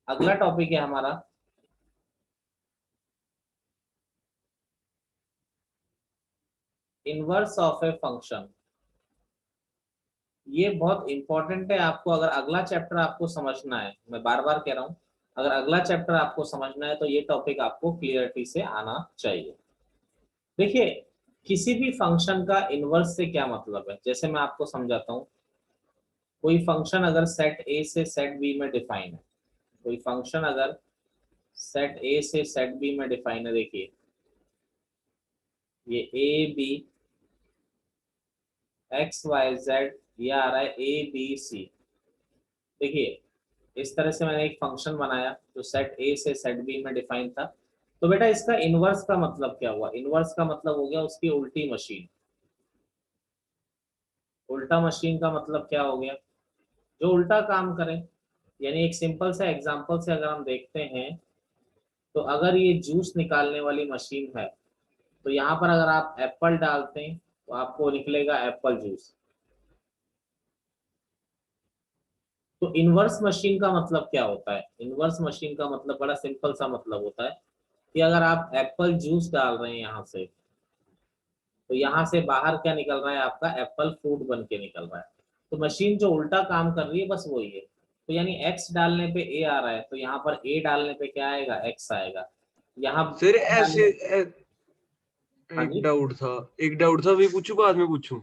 अगला टॉपिक है हमारा इनवर्स ऑफ ए फंक्शन। ये बहुत इंपॉर्टेंट है आपको, अगर अगला चैप्टर आपको समझना है, मैं बार बार कह रहा हूं, अगर अगला चैप्टर आपको समझना है तो ये टॉपिक आपको क्लियरिटी से आना चाहिए। देखिए, किसी भी फंक्शन का इनवर्स से क्या मतलब है, जैसे मैं आपको समझाता हूँ। कोई फंक्शन अगर सेट ए से सेट बी में डिफाइन है, कोई फंक्शन अगर सेट ए से सेट बी में डिफाइन है, देखिए ये A B X Y Z, ये आ रहा है ए बी सी। देखिए इस तरह से मैंने एक फंक्शन बनाया जो सेट ए से सेट बी में डिफाइन था। तो बेटा इसका इनवर्स का मतलब क्या हुआ? इनवर्स का मतलब हो गया उसकी उल्टी मशीन। उल्टा मशीन का मतलब क्या हो गया? जो उल्टा काम करे। यानी एक सिंपल सा एग्जांपल से अगर हम देखते हैं, तो अगर ये जूस निकालने वाली मशीन है, तो यहाँ पर अगर आप एप्पल डालते हैं तो आपको निकलेगा एप्पल जूस। तो इनवर्स मशीन का मतलब क्या होता है? इनवर्स मशीन का मतलब बड़ा सिंपल सा मतलब होता है कि अगर आप एप्पल जूस डाल रहे हैं यहाँ से, तो यहाँ से बाहर क्या निकल रहा है? आपका एप्पल फ्रूट बन के निकल रहा है। तो मशीन जो उल्टा काम कर रही है बस वही है। तो यानी एक्स डालने पे ए आ रहा है, तो यहाँ पर ए डालने पे क्या आएगा? एक्स आएगा। यहाँ सर ऐसे डालने- हाँ एक जी, डाउट था, एक डाउट था, भी पूछूं बाद में पूछूं?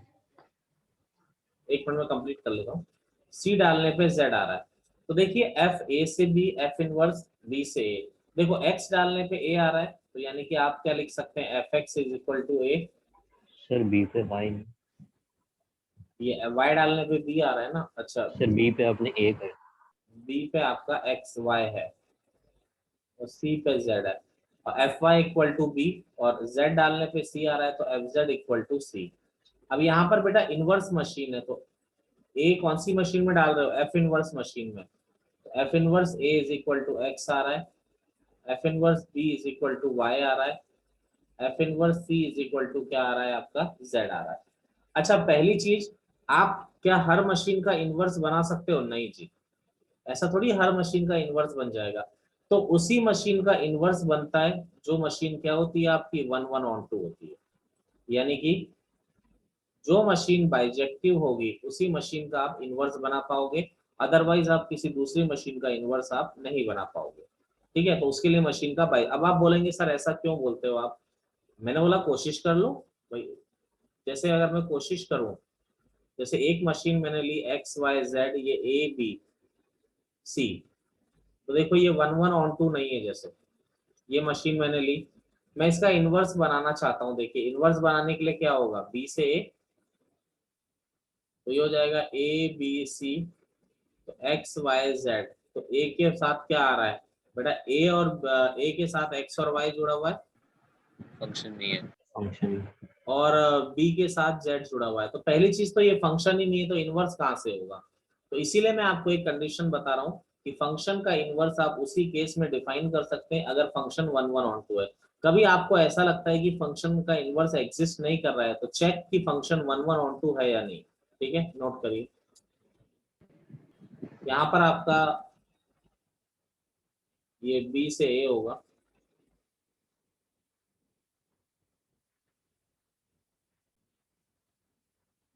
एक मिनट में कंप्लीट कर लेता हूँ। सी डालने पे जेड आ रहा है, तो देखिए एफ ए से बी, एफ इनवर्स बी से ए। देखो एक्स डालने पे ए आ रहा है, तो यानी कि आप क्या लिख सकते हैं? F X is equal to A. Sir B पे वाई, ये वाई डालने पे बी आ रहा है ना? अच्छा, सर बी पे आपने ए कर, बी पे आपका एक्स वाई है और सी पे जेड है, और F Y equal to B, और जेड डालने पे सी आ रहा है, तो F Z equal to C. अब यहाँ पर बेटा इनवर्स मशीन है, तो ए कौन सी मशीन में डाल रहे हो? एफ इनवर्स मशीन में। तो F inverse A is equal to X आ रहा है, F inverse B is equal to Y आ रहा है, F inverse C is equal to क्या आ रहा है? आपका जेड आ रहा है। अच्छा, पहली चीज, आप क्या हर मशीन का इनवर्स बना सकते हो? नहीं जी, ऐसा थोड़ी हर मशीन का इनवर्स बन जाएगा। तो उसी मशीन का इनवर्स बनता है जो मशीन क्या होती है? आपकी 1 1 ऑन 2 होती है। यानी कि जो मशीन बाइजेक्टिव होगी उसी मशीन का आप इनवर्स बना पाओगे, अदरवाइज आप किसी दूसरी मशीन का इनवर्स आप नहीं बना पाओगे। ठीक है, तो उसके लिए मशीन का बाई। अब आप बोलेंगे सर ऐसा क्यों बोलते हो आप? मैंने बोला कोशिश कर लो भाई। जैसे अगर मैं कोशिश करूं, जैसे एक मशीन मैंने ली एक्स वाई जेड, ये ए बी सी, तो देखो ये 1 1 ऑन 2 नहीं है। जैसे ये मशीन मैंने ली, मैं इसका इनवर्स बनाना चाहता हूँ। देखिए इनवर्स बनाने के लिए क्या होगा? बी से ए, तो ये हो जाएगा ए बी सी, तो एक्स वाई जेड। तो ए के साथ क्या आ रहा है बेटा? ए और ए के साथ एक्स और वाई जुड़ा हुआ है, फंक्शन नहीं है। फंक्शन। और बी के साथ जेड जुड़ा हुआ है। तो पहली चीज तो ये फंक्शन ही नहीं है, तो इनवर्स कहाँ से होगा? तो इसीलिए मैं आपको एक कंडीशन बता रहा हूँ कि फंक्शन का इनवर्स आप उसी केस में डिफाइन कर सकते हैं अगर फंक्शन 1 1 ऑन 2 है। कभी आपको ऐसा लगता है कि फंक्शन का इनवर्स एग्जिस्ट नहीं कर रहा है, तो चेक कि फंक्शन 1 1 ऑन 2 है या नहीं। ठीक है, नोट करिए। यहाँ पर आपका ये बी से ए होगा,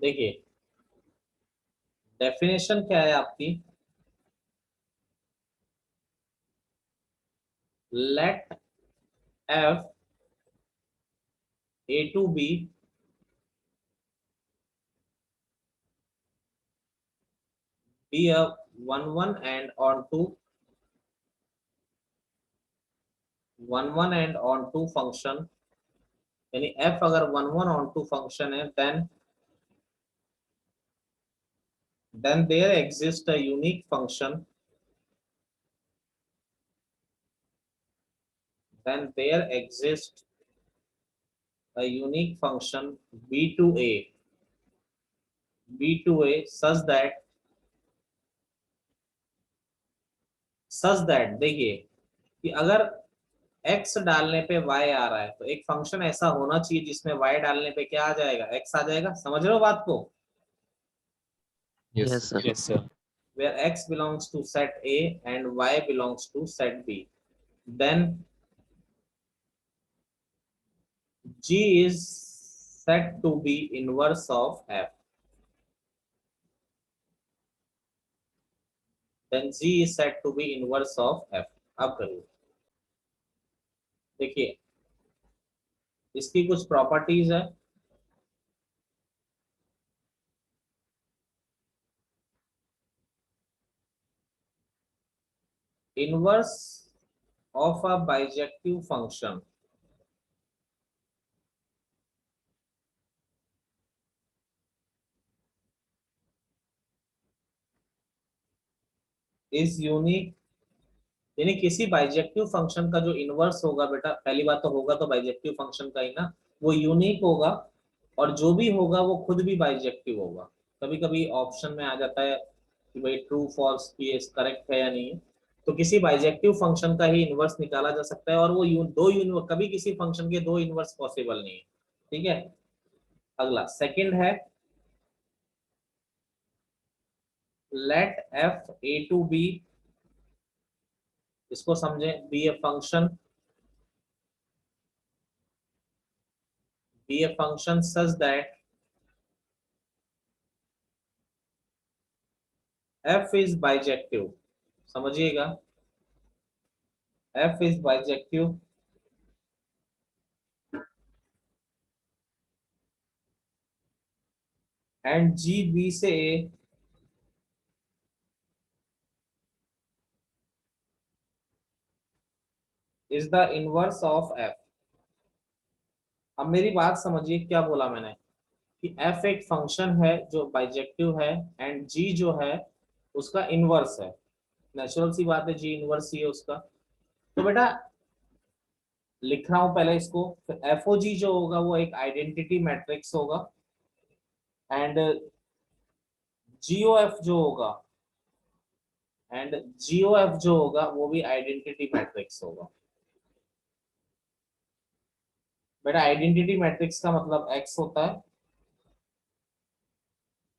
देखिए डेफिनेशन क्या है आपकी? Let F A to B be a 1 1 and on 2 function. यानी f अगर 1 1 on 2 फंक्शन है, then there exists a unique function, then there exists a unique function b to a such that देखिए कि अगर x डालने पे y आ रहा है, तो एक फंक्शन ऐसा होना चाहिए जिसमें y डालने पे क्या आ जाएगा? x आ जाएगा। समझ रहे हो बात को? Yes sir. Yes sir. where x belongs to set A and y belongs to set B, then G is said to be inverse of F. Then G is said to be inverse of F. अब करिए, देखिए इसकी कुछ properties है। Inverse of a bijective function is unique, यानी किसी bijective function का जो इनवर्स होगा बेटा, पहली बात तो होगा तो बाइजेक्टिव फंक्शन का ही ना, वो यूनिक होगा, और जो भी होगा वो खुद भी बाइजेक्टिव होगा। कभी कभी ऑप्शन में आ जाता है कि भाई ट्रू फॉल्स की करेक्ट है या नहीं है, तो किसी बाइजेक्टिव फंक्शन का ही इनवर्स निकाला जा सकता है, और वो कभी किसी फंक्शन के दो इनवर्स पॉसिबल नहीं है। ठीक है, अगला सेकंड है, let F A to B, इसको समझें, be a function, be a function such that f is bijective, समझिएगा, f is bijective and g b से a is the inverse of f। अब मेरी बात समझिए, क्या बोला मैंने कि f एक फंक्शन है जो बाइजेक्टिव है, एंड g जो है उसका इनवर्स है। नेचुरल सी बात है, g इनवर्स ही है उसका। तो बेटा लिख रहा हूं पहले इसको, फिर एफ ओ जी जो होगा वो एक आइडेंटिटी मैट्रिक्स होगा, एंड जीओएफ जो होगा वो भी आइडेंटिटी मैट्रिक्स होगा। बेटा आइडेंटिटी मैट्रिक्स का मतलब एक्स होता है,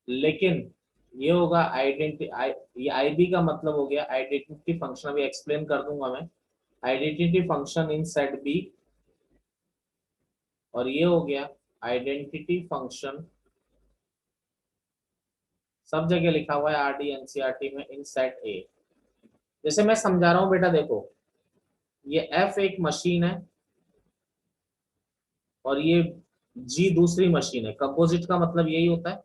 लेकिन ये होगा ये आईबी का मतलब हो गया आइडेंटिटी फंक्शन, अभी एक्सप्लेन कर दूंगा मैं, identity function in set B, और ये हो गया आइडेंटिटी फंक्शन, सब जगह लिखा हुआ है आरडी एनसीईआरटी में, इन सेट ए। जैसे मैं समझा रहा हूं बेटा, देखो ये एफ एक मशीन है और ये जी दूसरी मशीन है, कंपोजिट का मतलब यही होता है।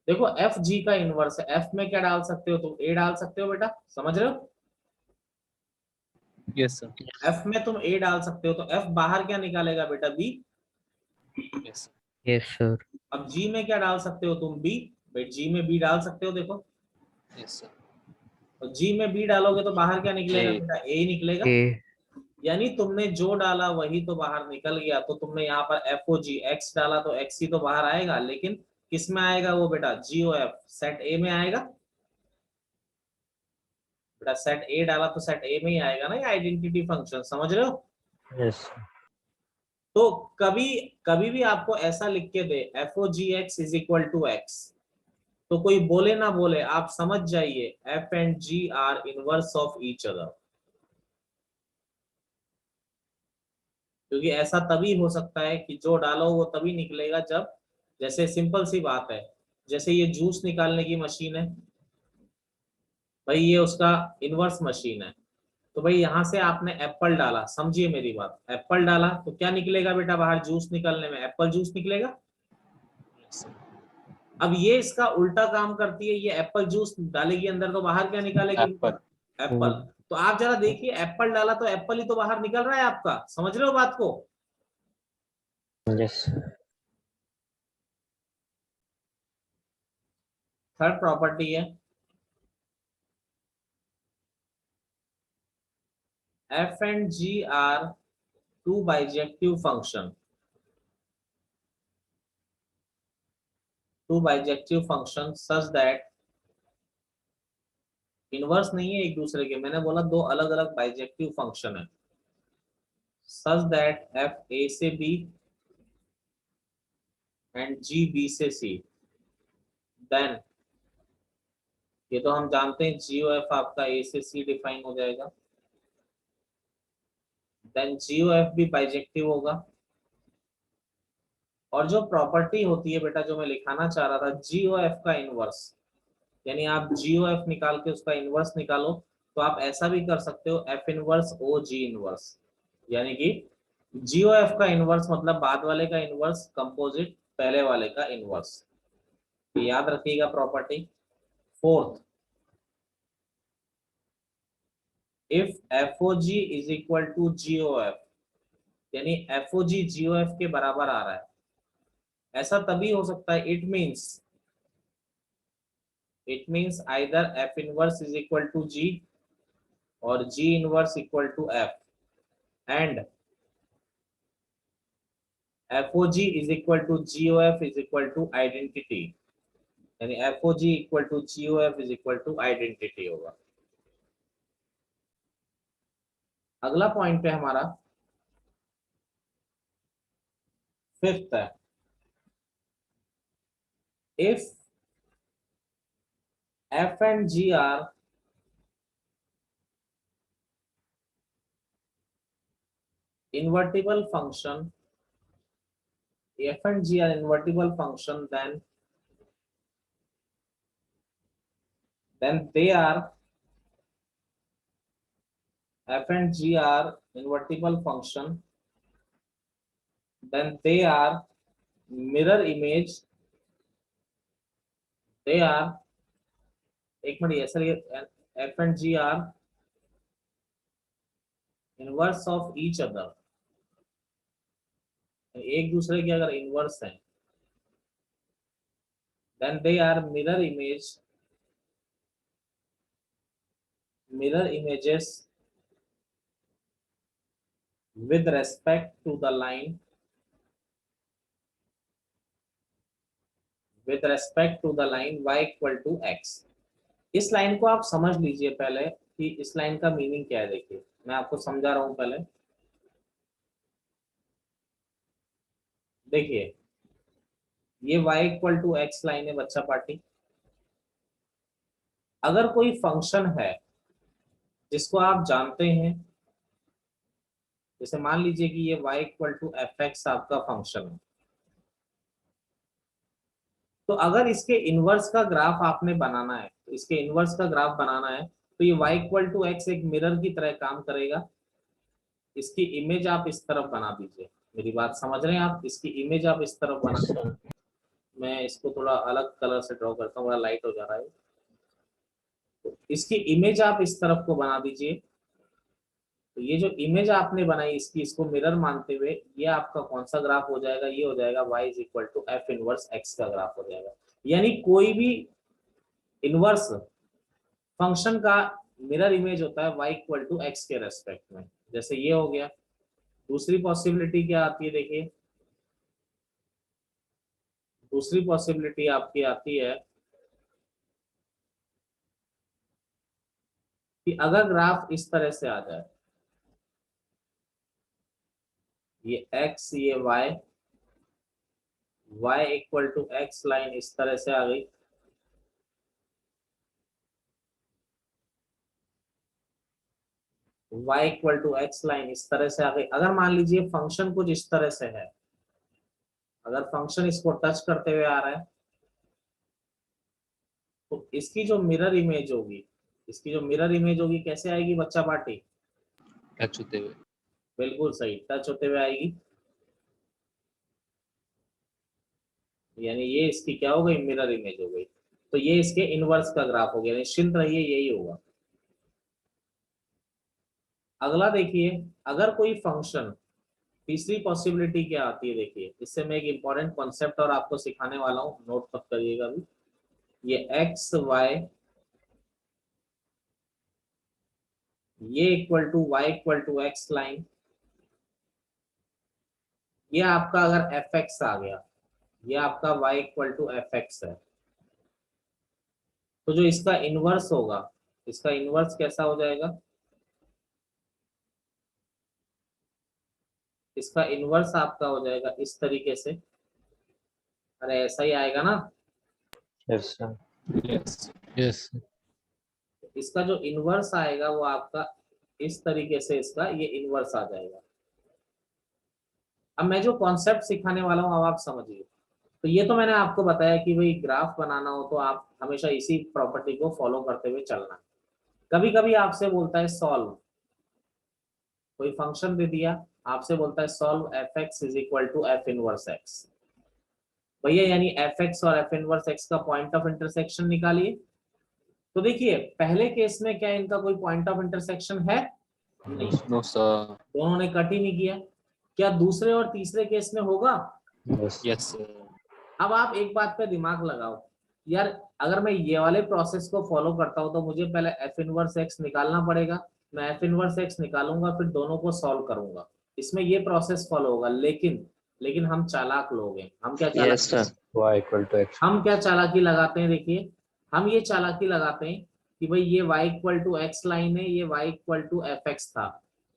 देखो एफ जी का इनवर्स है, एफ में क्या डाल सकते हो तुम, ए डाल सकते हो बेटा, समझ रहे हो, यस सर। एफ में तुम ए डाल सकते हो, तो एफ बाहर क्या निकालेगा बेटा, बी। Yes yes sir. अब जी में क्या डाल सकते हो तुम, बी, भाई जी में बी डाल सकते हो, देखो, यस सर। तो जी में बी डालोगे तो बाहर क्या निकलेगा ए। बेटा, ए ही निकलेगा। ए। यानी तुमने जो डाला वही तो बाहर निकल गया, तो तुमने यहाँ पर एफ ओ जी एक्स डाला तो एक्स ही तो बाहर आएगा, लेकिन किस में आएगा वो बेटा, जी ओ एफ सेट ए में आएगा बेटा, सेट ए डाला तो सेट ए में ही आएगा ना, ये आइडेंटिटी फंक्शन, समझ रहे हो। यस। तो कभी कभी भी आपको ऐसा लिख के दे F O G X is equal to X, तो कोई बोले ना बोले आप समझ जाइए F and G are inverse of each other, क्योंकि ऐसा तभी हो सकता है कि जो डालो वो तभी निकलेगा जब, जैसे सिंपल सी बात है, जैसे ये जूस निकालने की मशीन है भाई, ये उसका इनवर्स मशीन है, तो भाई यहां से आपने एप्पल डाला, समझिए मेरी बात, एप्पल डाला तो क्या निकलेगा बेटा बाहर, जूस निकलने में एप्पल जूस निकलेगा। अब ये इसका उल्टा काम करती है, ये एप्पल जूस डालेगी अंदर तो बाहर क्या निकालेगी एप्पल। एप्पल। तो आप जरा देखिए, एप्पल डाला तो एप्पल ही तो बाहर निकल रहा है आपका, समझ रहे हो बात को। यस। थर्ड प्रॉपर्टी है, f and g are two bijective function, such that inverse नहीं है एक दूसरे के, मैंने बोला दो अलग अलग बाइजेक्टिव फंक्शन है, such that f a से b and g b से c, then ये तो हम जानते हैं जी ओ एफ आपका ए से सी डिफाइन हो जाएगा, देन जी ओ एफ भी बाइजेक्टिव होगा। और जो प्रॉपर्टी होती है बेटा जो मैं लिखाना चाह रहा था, जी ओ एफ का इनवर्स, यानी आप जी ओ एफ निकाल के उसका इनवर्स निकालो, तो आप ऐसा भी कर सकते हो एफ इनवर्स ओ जी इनवर्स, यानी कि जी ओ एफ का इनवर्स मतलब बाद वाले का इनवर्स कंपोजिट पहले वाले का इनवर्स। याद रखिएगा property. Fourth, if F O G is equal to G O F, यानी F O G G O F के बराबर आ रहा है, ऐसा तभी हो सकता है, it means either F inverse is equal to G और G inverse equal to F, and F O G is equal to G O F is equal to identity, यानी F O G equal to G O F is equal to identity होगा। अगला point है हमारा fifth है, if F and G are invertible function, f and g are invertible function, then they are, f and g are invertible function, then they are mirror image, they are, एक minute ऐसा f and g are inverse of each other, एक दूसरे के अगर inverse हैं, then they are mirror images with respect to the line, y equal to x। इस line को आप समझ लीजिए पहले कि इस लाइन का मीनिंग क्या है। देखिए मैं आपको समझा रहा हूं पहले, देखिए ये y equal to X line है बच्चा पार्टी। अगर कोई फंक्शन है जिसको आप जानते हैं, जैसे मान लीजिए कि ये y equal to F X आपका फंक्शन है, तो अगर इसके इनवर्स का ग्राफ आपने बनाना है, इसके इनवर्स का ग्राफ बनाना है, तो ये y इक्वल टू एक्स एक मिरर की तरह काम करेगा। इसकी इमेज आप इस तरफ बना दीजिए, मेरी बात समझ रहे हैं आप, इसकी इमेज आप इस तरफ बना, यस सर। मैं इसको थोड़ा अलग कलर से ड्रॉ करता हूँ, बड़ा लाइट हो जा रहा है। तो इसकी इमेज आप इस तरफ को बना दीजिए, तो ये जो इमेज आपने बनाई इसकी, इसको मिरर मानते हुए ये आपका कौन सा ग्राफ हो जाएगा, ये हो जाएगा y is equal to F inverse X का ग्राफ हो जाएगा। यानी कोई भी इनवर्स फंक्शन का मिरर इमेज होता है y इक्वल टू एक्स के रेस्पेक्ट में, जैसे ये हो गया। दूसरी पॉसिबिलिटी क्या आती है, देखिए दूसरी पॉसिबिलिटी आपकी आती है कि अगर ग्राफ इस तरह से आ जाए, ये x ये y equal to X line इस तरह से आ गई, y equal to X line इस तरह से आ गई। अगर मान लीजिए फंक्शन कुछ इस तरह से है, अगर फंक्शन इसको टच करते हुए आ रहा है, तो इसकी जो मिरर इमेज होगी, इसकी जो मिरर इमेज होगी कैसे आएगी बच्चा पार्टी? टच होते हुए। बिल्कुल सही, टच होते हुए आएगी। यानी ये इसकी क्या हो गई, मिरर इमेज हो गई। तो ये इसके इनवर्स का ग्राफ हो गया, निश्चिंत रहिए यही होगा। अगला देखिए, अगर कोई फंक्शन, तीसरी पॉसिबिलिटी क्या आती है, देखिए इससे मैं एक इंपॉर्टेंट कॉन्सेप्ट और आपको सिखाने वाला हूँ, नोट मत करिएगा भी। ये एक्स वाई ये equal to Y equal to X line, ये आपका अगर एफ एक्स आ गया, ये आपका y equal to F X है, तो जो इसका इनवर्स होगा, इसका इनवर्स कैसा हो जाएगा, इसका इनवर्स आपका हो जाएगा इस तरीके से। अरे ऐसा ही आएगा ना, यस सर। Yes yes. इसका जो इनवर्स आएगा वो आपका इस तरीके से, इसका ये इनवर्स आ जाएगा। अब मैं जो कॉन्सेप्ट सिखाने वाला हूँ अब आप समझिए। तो ये तो मैंने आपको बताया कि भाई ग्राफ बनाना हो तो आप हमेशा इसी प्रॉपर्टी को फॉलो करते हुए चलना है। कभी कभी आपसे बोलता है सॉल्व, कोई फंक्शन दे दिया, आपसे बोलता है solve F X is equal to F inverse X. भैया यानी एफ एक्स और एफ इनवर्स एक्स का पॉइंट ऑफ इंटरसेक्शन निकालिए। तो देखिए पहले केस में क्या इनका कोई पॉइंट ऑफ इंटरसेक्शन है? नहीं, नो सर। दोनों ने कट ही नहीं किया। क्या दूसरे और तीसरे केस में होगा? Yes yes sir. अब आप एक बात पे दिमाग लगाओ यार, अगर मैं ये वाले प्रोसेस को फॉलो करता हूं तो मुझे पहले एफ इनवर्स एक्स निकालना पड़ेगा, मैं एफ इनवर्स एक्स निकालूंगा फिर दोनों को सॉल्व करूंगा, इसमें ये प्रोसेस फॉलो होगा। लेकिन हम चालाक लोग हैं। हम क्या चालाक yes sir y equal to x। हम क्या चालाकी लगाते हैं? देखिए हम ये चालाकी लगाते हैं कि भाई ये y equal to X line है, ये y equal to F X था,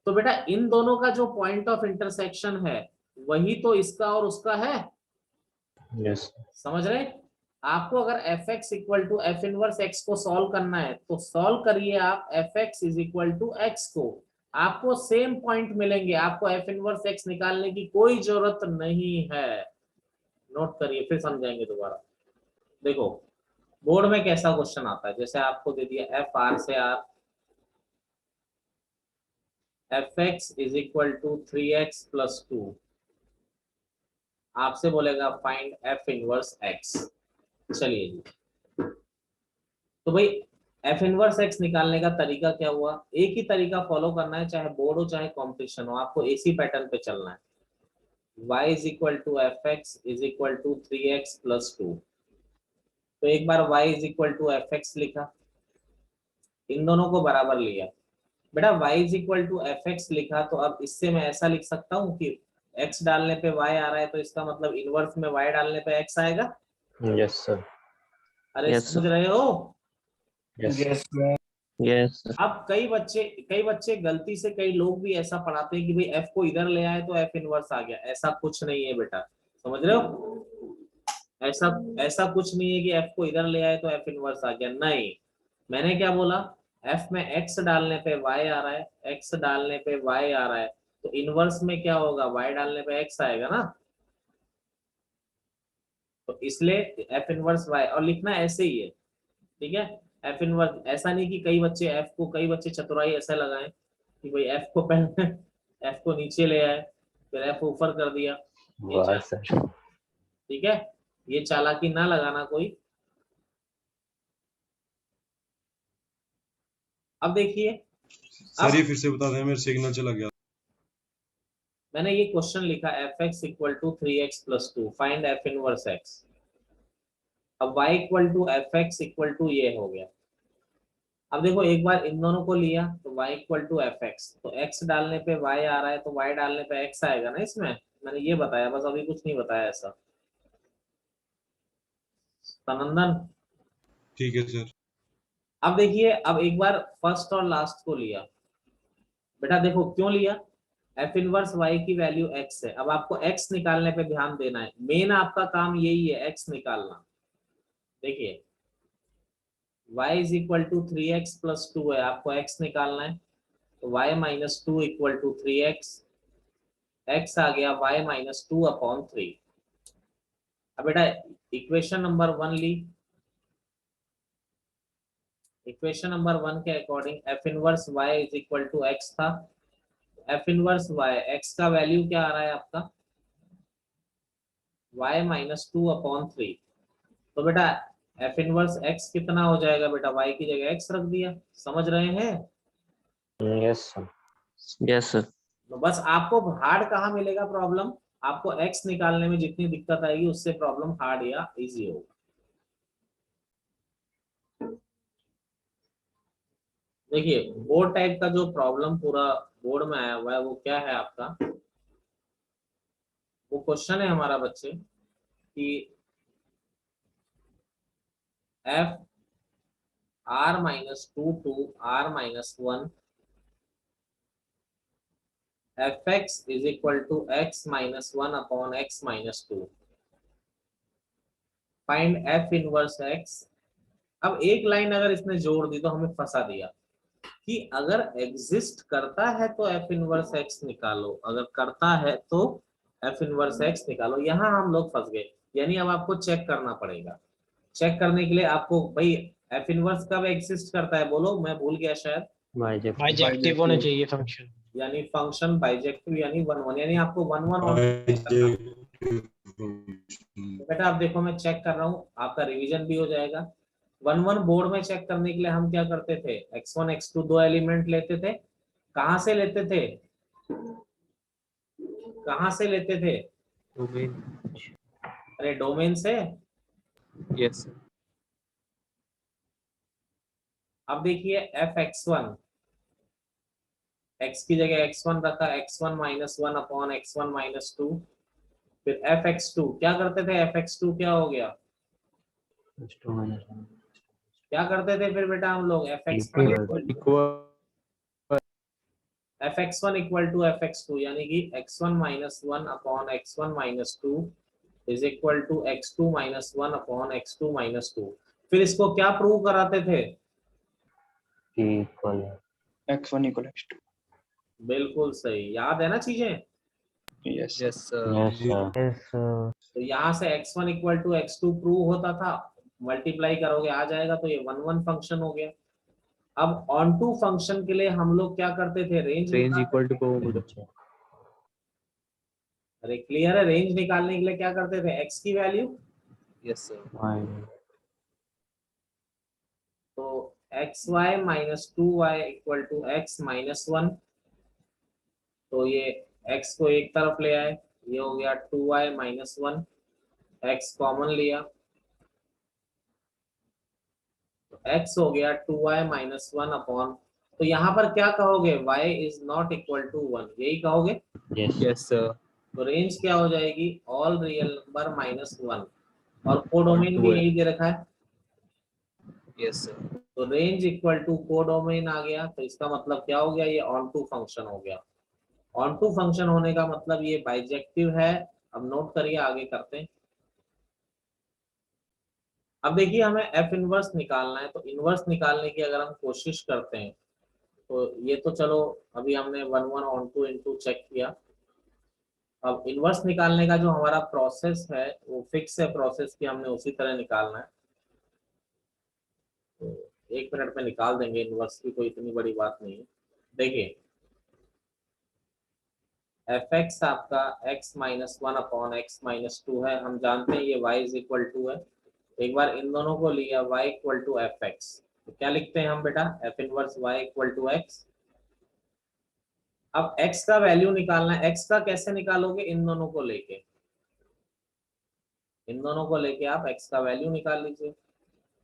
तो बेटा इन दोनों का जो पॉइंट ऑफ इंटरसेक्शन है वही तो इसका और उसका है। यस समझ रहे? आपको अगर F X equal to F inverse X को सॉल्व करना है तो सॉल्व करिए आप F X is equal to X को, आपको सेम पॉइंट मिलेंगे, आपको एफ इनवर्स एक्स निकालने की कोई जरूरत नहीं है। नोट करिए फिर समझाएंगे दोबारा। देखो बोर्ड में कैसा क्वेश्चन आता है, जैसे आपको दे दिया एफ आर से R F X is equal to 3x plus 2, आपसे बोलेगा फाइंड एफ इनवर्स एक्स। चलिए जी, तो भाई एफ इनवर्स एक्स निकालने का तरीका क्या हुआ? एक ही तरीका फॉलो करना है, चाहे बोर्ड हो चाहे कॉम्पिटिशन हो, आपको इसी पैटर्न पे चलना है। y is equal to F X is equal to 3x plus 2, तो एक बार y is equal to F X लिखा, इन दोनों को बराबर लिया। बेटा y is equal to F X लिखा तो अब इससे मैं ऐसा लिख सकता हूँ कि x डालने पे y आ रहा है तो इसका मतलब इनवर्स में y डालने पे x आएगा। यस सर अरे Yes, समझ रहे हो? यस यस यस अब कई बच्चे गलती से, कई लोग भी ऐसा पढ़ाते हैं कि भाई एफ को इधर ले आए तो एफ इनवर्स आ गया। ऐसा कुछ नहीं है बेटा, समझ रहे हो? ऐसा ऐसा कुछ नहीं है कि एफ को इधर ले आए तो एफ इनवर्स आ गया, नहीं। मैंने क्या बोला? एफ में एक्स डालने पे वाई आ रहा है, एक्स डालने पे वाई आ रहा है, तो इनवर्स में क्या होगा? वाई डालने पे एक्स आएगा ना, तो इसलिए एफ इनवर्स वाई, और लिखना ऐसे ही है, ठीक है? एफ इनवर्स, ऐसा नहीं कि कई बच्चे चतुराई ऐसा लगाएं कि भाई एफ को पहले एफ को नीचे ले आए फिर एफ ऊपर कर दिया, ये वाह सर ठीक है? ये चालाकी ना लगाना कोई। अब देखिए, सर ये फिर से बता दें, मेरा सिग्नल चला गया। मैंने ये क्वेश्चन लिखा F X equal to 3x plus 2 find F inverse X. अब y equal to F X equal to ये हो गया। अब देखो एक बार इन दोनों को लिया तो y equal to F X, तो x डालने पे y आ रहा है तो y डालने पे x आएगा ना इसमें। मैंने ये बताया, बस अभी कुछ नहीं बताया ऐसा। सनंदन, ठीक है सर। अब देखिए, अब एक बार फर्स्ट और लास्ट को लिया। बेटा देखो क्यों लिया? एफ इनवर्स y की वैल्यू x है, अब आपको x निकालने पे ध्यान देना है, मेन आपका काम यही है, x निकालना। देखिए y is equal to 3x plus 2 है, आपको x निकालना है, तो y minus 2 equal to 3x, x आ गया y माइनस 2 अपॉन 3। अब बेटा इक्वेशन नंबर 1 ली, इक्वेशन नंबर 1 के according F inverse y is equal to x था, एफ इनवर्स y, x का वैल्यू क्या आ रहा है आपका? y माइनस 2 अपॉन 3, तो बेटा एफ इनवर्स x कितना हो जाएगा? बेटा y की जगह x रख दिया, समझ रहे हैं? यस सर यस सर तो बस आपको हार्ड कहाँ मिलेगा प्रॉब्लम? आपको x निकालने में जितनी दिक्कत आएगी उससे प्रॉब्लम हार्ड या इजी होगा। देखिए बोर्ड टाइप का जो प्रॉब्लम पूरा बोर्ड में आया हुआ है वो क्या है आपका? वो क्वेश्चन है हमारा बच्चे कि F R minus 2 to R minus 1 F X is equal to X minus 1 upon X minus 2, find F inverse X अब एक लाइन अगर इसने जोड़ दी तो हमें फंसा दिया कि अगर एग्जिस्ट करता है तो एफ इनवर्स एक्स निकालो, अगर करता है तो एफ इनवर्स एक्स निकालो। यहाँ हम लोग फंस गए, यानी अब आपको चेक करना पड़ेगा। चेक करने के लिए आपको भाई एफ इनवर्स कब एग्जिस्ट करता है बोलो, मैं भूल गया शायद। बाइजेक्टिव होना चाहिए फंक्शन। यानी फंक्शन बाइजेक्टिव यानी 1 1, यानी आपको 1 1 और बेटा आप देखो मैं चेक कर रहा हूँ, आपका रिवीजन भी हो जाएगा। 1 1 बोर्ड में चेक करने के लिए हम क्या करते थे, x1 x2 दो एलिमेंट लेते थे। कहां से लेते थे, कहां से लेते थे? डोमेन। अरे डोमेन से। Yes sir. अब देखिए एफ x1, x की जगह x1 रखा, x1 -1 अपॉन x1 -2। फिर एफ x2 क्या करते थे, एफ x2 क्या हो गया, क्या करते थे फिर बेटा हम लोग, F x1 equal to F x2, यानी कि x1 -1 upon x1 -2 is equal to x2 -1 upon x2 -2। फिर इसको क्या प्रूव कराते थे, x1 इक्वल x2। बिल्कुल सही, याद है ना चीजें। Yes yes sir. तो यहाँ से x1 equal to x2 prove होता था, मल्टीप्लाई करोगे आ जाएगा, तो ये 1 1 फंक्शन हो गया। अब ऑन टू फंक्शन के लिए हम लोग क्या करते थे, रेंज इक्वल टू कोमोड। अरे क्लियर है, रेंज निकालने के लिए क्या करते थे, x की वैल्यू, यस सर। तो xy minus 2y equal to x -1। तो ये x को एक तरफ ले आए, ये हो गया 2y -1, x कॉमन लिया तो x हो गया 2y -1 अपॉन, तो यहाँ पर क्या कहोगे, y is not equal to 1, यही कहोगे। Yes sir. तो रेंज क्या हो जाएगी, ऑल रियल नंबर -1, और कोडोमेन भी यही दे रखा है। Yes sir. तो रेंज इक्वल टू कोडोमेन आ गया, तो इसका मतलब क्या हो गया, ये ऑन टू फंक्शन हो गया। ऑन टू फंक्शन होने का मतलब ये बाइजेक्टिव है। अब नोट करिए, आगे करते हैं। अब देखिए हमें एफ इनवर्स निकालना है, तो इनवर्स निकालने की अगर हम कोशिश करते हैं तो ये तो चलो अभी हमने 1 1 ऑन टू इनटू चेक किया। अब इनवर्स निकालने का जो हमारा प्रोसेस है वो फिक्स है प्रोसेस की, हमने उसी तरह निकालना है। तो 1 मिनट में निकाल देंगे, इनवर्स की कोई इतनी बड़ी बात नहीं है। देखिए एफ एक्स आपका x -1 अपॉन x -2 है, हम जानते हैं ये y इज इक्वल टू है। एक बार इन दोनों को लिया y equal to F X, तो क्या लिखते हैं हम बेटा, F inverse y equal to X. अब x का वैल्यू निकालना है, x का कैसे निकालोगे, इन दोनों को लेके, इन दोनों को लेके आप x का वैल्यू निकाल लीजिए।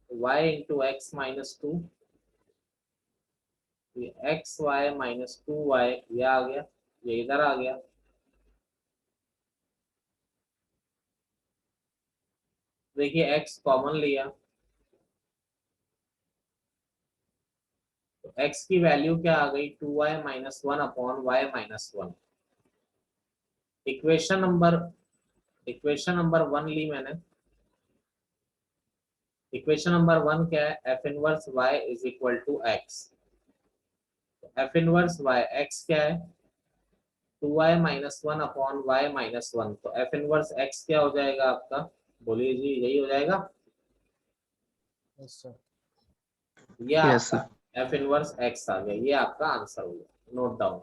y into X -2, X Y -2y ये आ गया, ये इधर आ गया। देखिए x कॉमन लिया, तो x की वैल्यू क्या आ गई, 2y -1 upon y -1। Equation number 1 ली मैंने। इक्वेशन नंबर 1 क्या है, F inverse y is equal to X. F inverse y x क्या है, 2y -1 अपॉन y -1। तो एफ इनवर्स x क्या हो जाएगा आपका, बोलिए जी, यही हो जाएगा। ये आपका एफ इनवर्स x आ गया, ये आपका आंसर हो गया, नोट डाउन।